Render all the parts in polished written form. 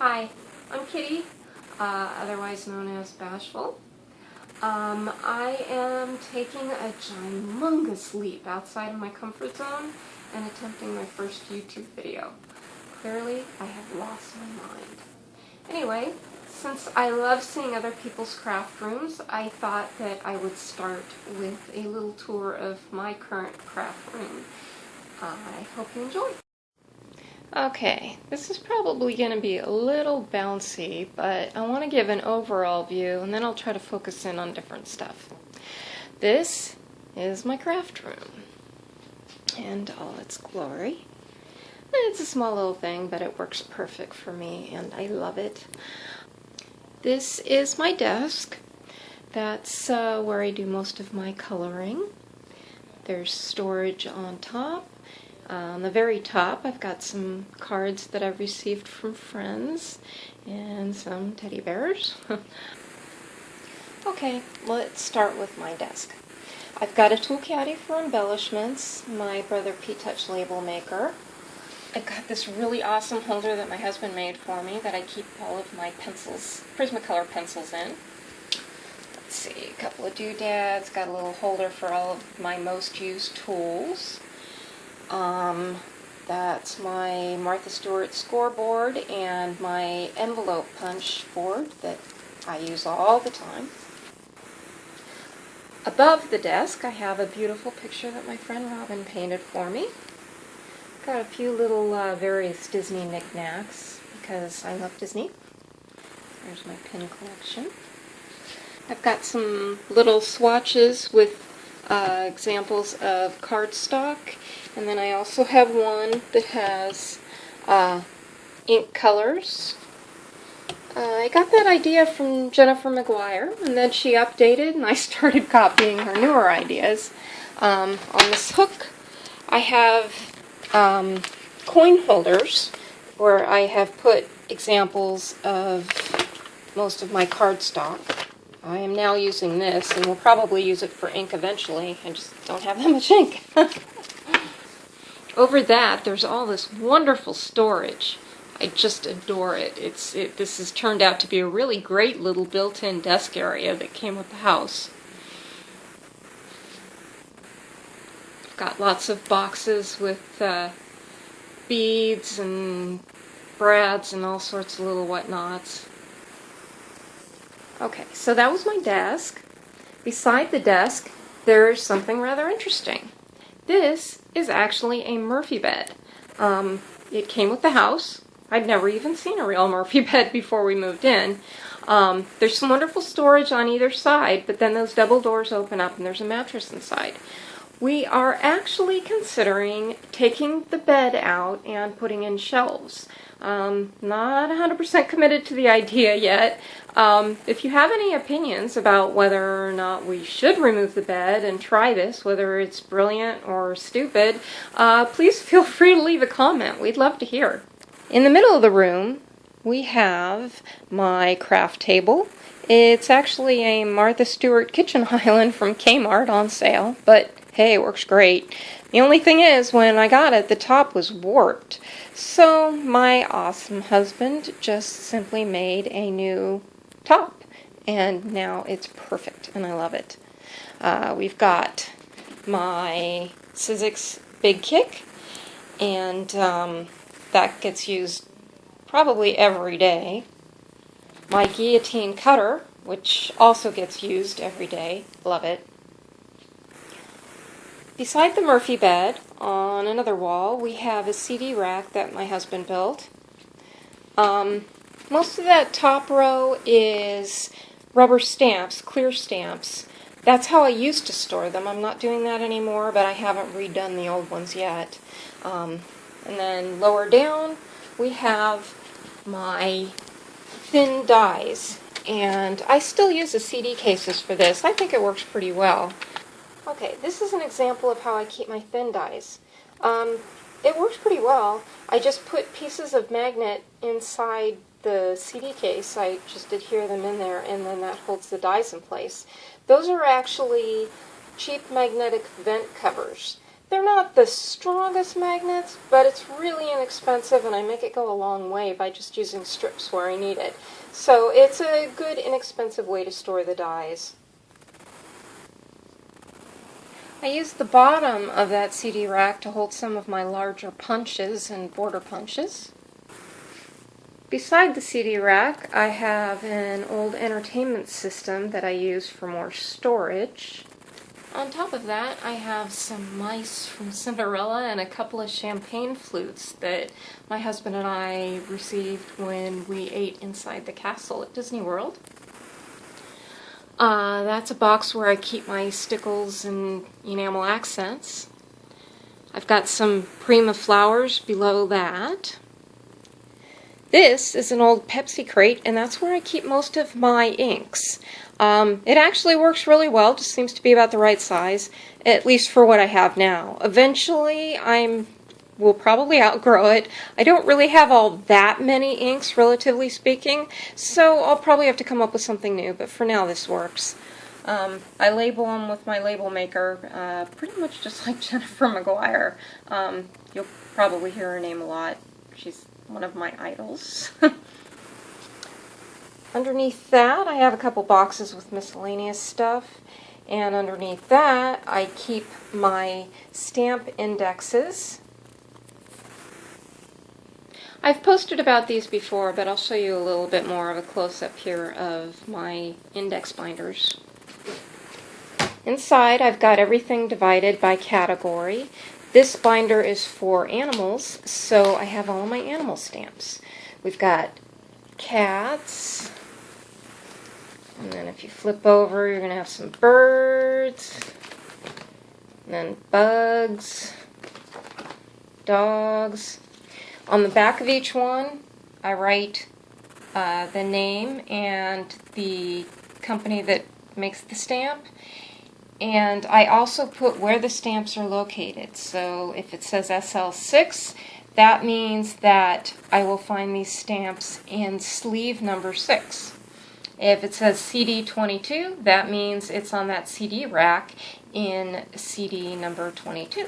Hi, I'm Kitty, otherwise known as Bashful. I am taking a humongous leap outside of my comfort zone and attempting my first YouTube video. Clearly, I have lost my mind. Anyway, since I love seeing other people's craft rooms, I thought that I would start with a little tour of my current craft room. I hope you enjoy. Okay, this is probably going to be a little bouncy, but I want to give an overall view and then I'll try to focus in on different stuff. This is my craft room in all its glory. It's a small little thing, but it works perfect for me and I love it. This is my desk. That's where I do most of my coloring. There's storage on top. On the very top, I've got some cards that I've received from friends and some teddy bears. Okay, let's start with my desk. I've got a tool caddy for embellishments, my Brother P-Touch label maker. I've got this really awesome holder that my husband made for me that I keep all of my pencils, Prismacolor pencils in. Let's see, a couple of doodads, got a little holder for all of my most used tools. That's my Martha Stewart scoreboard and my envelope punch board that I use all the time. Above the desk I have a beautiful picture that my friend Robin painted for me. Got a few little various Disney knickknacks because I love Disney. There's my pin collection. I've got some little swatches with examples of cardstock, and then I also have one that has ink colors. I got that idea from Jennifer McGuire, and then she updated and I started copying her newer ideas. On this hook I have coin holders where I have put examples of most of my cardstock. I am now using this, and will probably use it for ink eventually. I just don't have that much ink. Over that, there's all this wonderful storage. I just adore it. This has turned out to be a really great little built-in desk area that came with the house. Got lots of boxes with beads and brads and all sorts of little whatnots. Okay, so that was my desk. Beside the desk, there's something rather interesting. This is actually a Murphy bed. It came with the house. I'd never even seen a real Murphy bed before we moved in. There's some wonderful storage on either side, but then those double doors open up and there's a mattress inside. We are actually considering taking the bed out and putting in shelves. Not 100% committed to the idea yet. If you have any opinions about whether or not we should remove the bed and try this, whether it's brilliant or stupid, please feel free to leave a comment. We'd love to hear. In the middle of the room, we have my craft table. It's actually a Martha Stewart kitchen island from Kmart on sale, but hey, it works great. The only thing is, when I got it, the top was warped. So my awesome husband just simply made a new top, and now it's perfect, and I love it. We've got my Sizzix Big Kick, and that gets used probably every day. My guillotine cutter, which also gets used every day. Love it. Beside the Murphy bed, on another wall, we have a CD rack that my husband built. Most of that top row is rubber stamps, clear stamps. That's how I used to store them. I'm not doing that anymore, but I haven't redone the old ones yet. And then lower down, we have my thin dies. And I still use the CD cases for this. I think it works pretty well. Okay, this is an example of how I keep my thin dies. It works pretty well. I just put pieces of magnet inside the CD case. I just adhere them in there, and then that holds the dies in place. Those are actually cheap magnetic vent covers. They're not the strongest magnets, but it's really inexpensive, and I make it go a long way by just using strips where I need it. So it's a good, inexpensive way to store the dies. I use the bottom of that CD rack to hold some of my larger punches and border punches. Beside the CD rack, I have an old entertainment system that I use for more storage. On top of that, I have some mice from Cinderella and a couple of champagne flutes that my husband and I received when we ate inside the castle at Disney World. That's a box where I keep my stickles and enamel accents. I've got some Prima flowers below that. This is an old Pepsi crate, and that's where I keep most of my inks. It actually works really well, just seems to be about the right size, at least for what I have now. Eventually, will probably outgrow it. I don't really have all that many inks, relatively speaking, so I'll probably have to come up with something new, but for now this works. I label them with my label maker, pretty much just like Jennifer McGuire. You'll probably hear her name a lot. She's one of my idols. Underneath that, I have a couple boxes with miscellaneous stuff, and underneath that, I keep my stamp indexes. I've posted about these before, but I'll show you a little bit more of a close-up here of my index binders. Inside, I've got everything divided by category. This binder is for animals, so I have all of my animal stamps. We've got cats, and then if you flip over, you're going to have some birds, and then bugs, dogs. On the back of each one, I write the name and the company that makes the stamp. And I also put where the stamps are located. So if it says SL6, that means that I will find these stamps in sleeve number 6. If it says CD22, that means it's on that CD rack in CD number 22.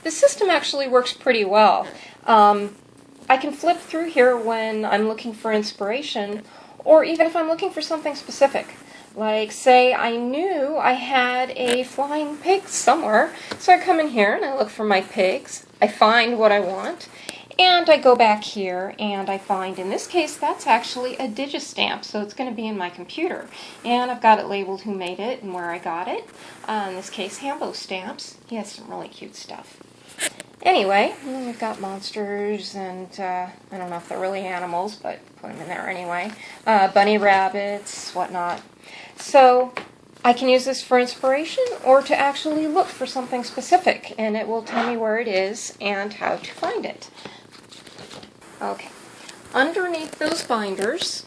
The system actually works pretty well. I can flip through here when I'm looking for inspiration, or even if I'm looking for something specific. Like, say I knew I had a flying pig somewhere, so I come in here and I look for my pigs, I find what I want, and I go back here and I find, in this case, that's actually a digistamp, so it's going to be in my computer. And I've got it labeled who made it and where I got it. In this case, Hambo Stamps. He has some really cute stuff. Anyway, we've got monsters, and I don't know if they're really animals, but put them in there anyway. Bunny rabbits, whatnot. So I can use this for inspiration or to actually look for something specific, and it will tell me where it is and how to find it. Okay, underneath those binders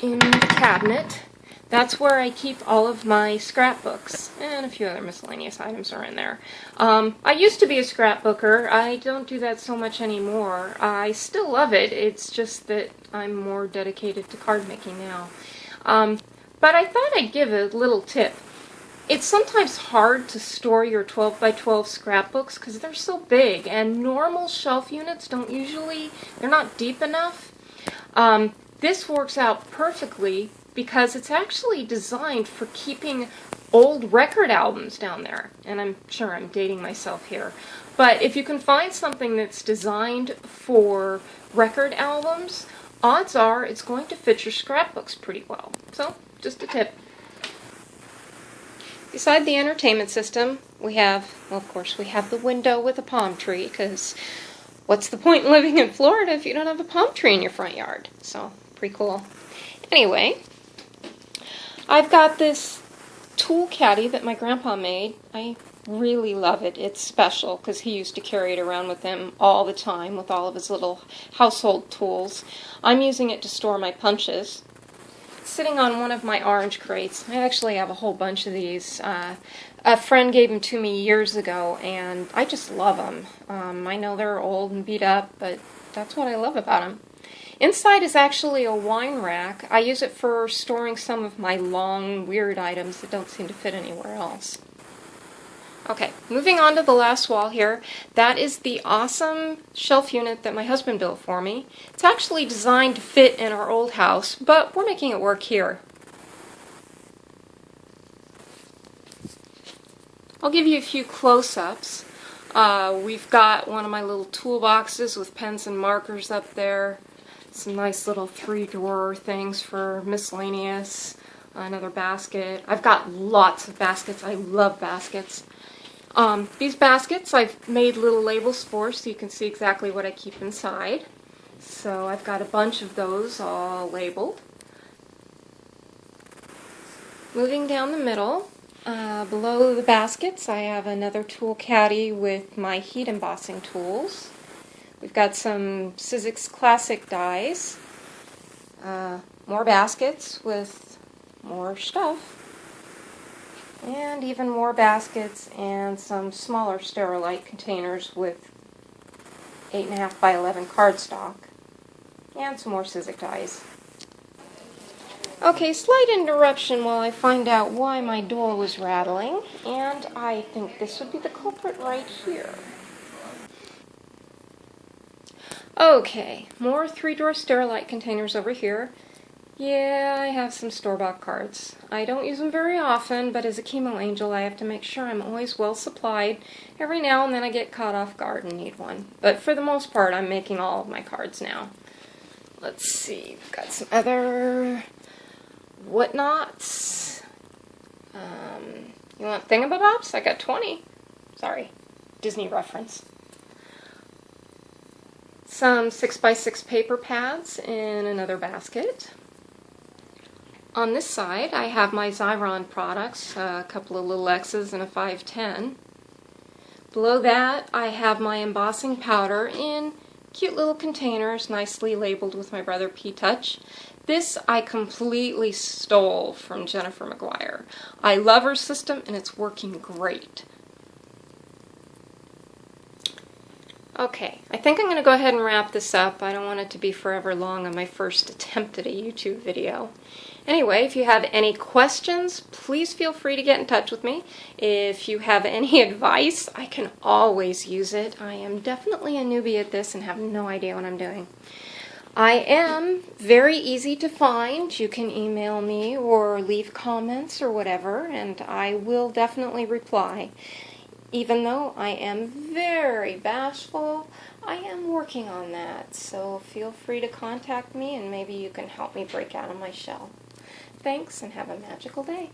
in the cabinet, that's where I keep all of my scrapbooks, and a few other miscellaneous items are in there. I used to be a scrapbooker. I don't do that so much anymore. I still love it. It's just that I'm more dedicated to card making now. But I thought I'd give a little tip. It's sometimes hard to store your 12 by 12 scrapbooks because they're so big, and normal shelf units they're not deep enough. This works out perfectly because it's actually designed for keeping old record albums down there. And I'm sure I'm dating myself here. But if you can find something that's designed for record albums, odds are it's going to fit your scrapbooks pretty well. So, just a tip. Beside the entertainment system, we have the window with a palm tree, because what's the point in living in Florida if you don't have a palm tree in your front yard? So, pretty cool. Anyway, I've got this tool caddy that my grandpa made. I really love it. It's special because he used to carry it around with him all the time with all of his little household tools. I'm using it to store my punches. It's sitting on one of my orange crates. I actually have a whole bunch of these. A friend gave them to me years ago, and I just love them. I know they're old and beat up, but that's what I love about them. Inside is actually a wine rack. I use it for storing some of my long, weird items that don't seem to fit anywhere else. Okay, moving on to the last wall here. That is the awesome shelf unit that my husband built for me. It's actually designed to fit in our old house, but we're making it work here. I'll give you a few close-ups. We've got one of my little toolboxes with pens and markers up there. Some nice little 3-drawer things for miscellaneous. Another basket. I've got lots of baskets. I love baskets. These baskets I've made little labels for so you can see exactly what I keep inside. So I've got a bunch of those all labeled. Moving down the middle, below the baskets I have another tool caddy with my heat embossing tools. We've got some Sizzix Classic dies, more baskets with more stuff, and even more baskets and some smaller Sterilite containers with 8.5 by 11 cardstock, and some more Sizzix dies. Okay, slight interruption while I find out why my door was rattling, and I think this would be the culprit right here. Okay, more 3-drawer Sterilite containers over here. Yeah, I have some store-bought cards. I don't use them very often, but as a chemo angel I have to make sure I'm always well supplied. Every now and then I get caught off guard and need one. But for the most part I'm making all of my cards now. Let's see, we've got some other whatnots. You want thingamabobs? I got 20. Sorry, Disney reference. Some 6x6 paper pads in another basket. On this side I have my Xyron products, a couple of little X's and a 510. Below that I have my embossing powder in cute little containers nicely labeled with my brother P-Touch. This I completely stole from Jennifer McGuire. I love her system and it's working great. Okay, I think I'm going to go ahead and wrap this up. I don't want it to be forever long on my first attempt at a YouTube video. Anyway, if you have any questions, please feel free to get in touch with me. If you have any advice, I can always use it. I am definitely a newbie at this and have no idea what I'm doing. I am very easy to find. You can email me or leave comments or whatever, and I will definitely reply. Even though I am very bashful, I am working on that, so feel free to contact me and maybe you can help me break out of my shell. Thanks and have a magical day.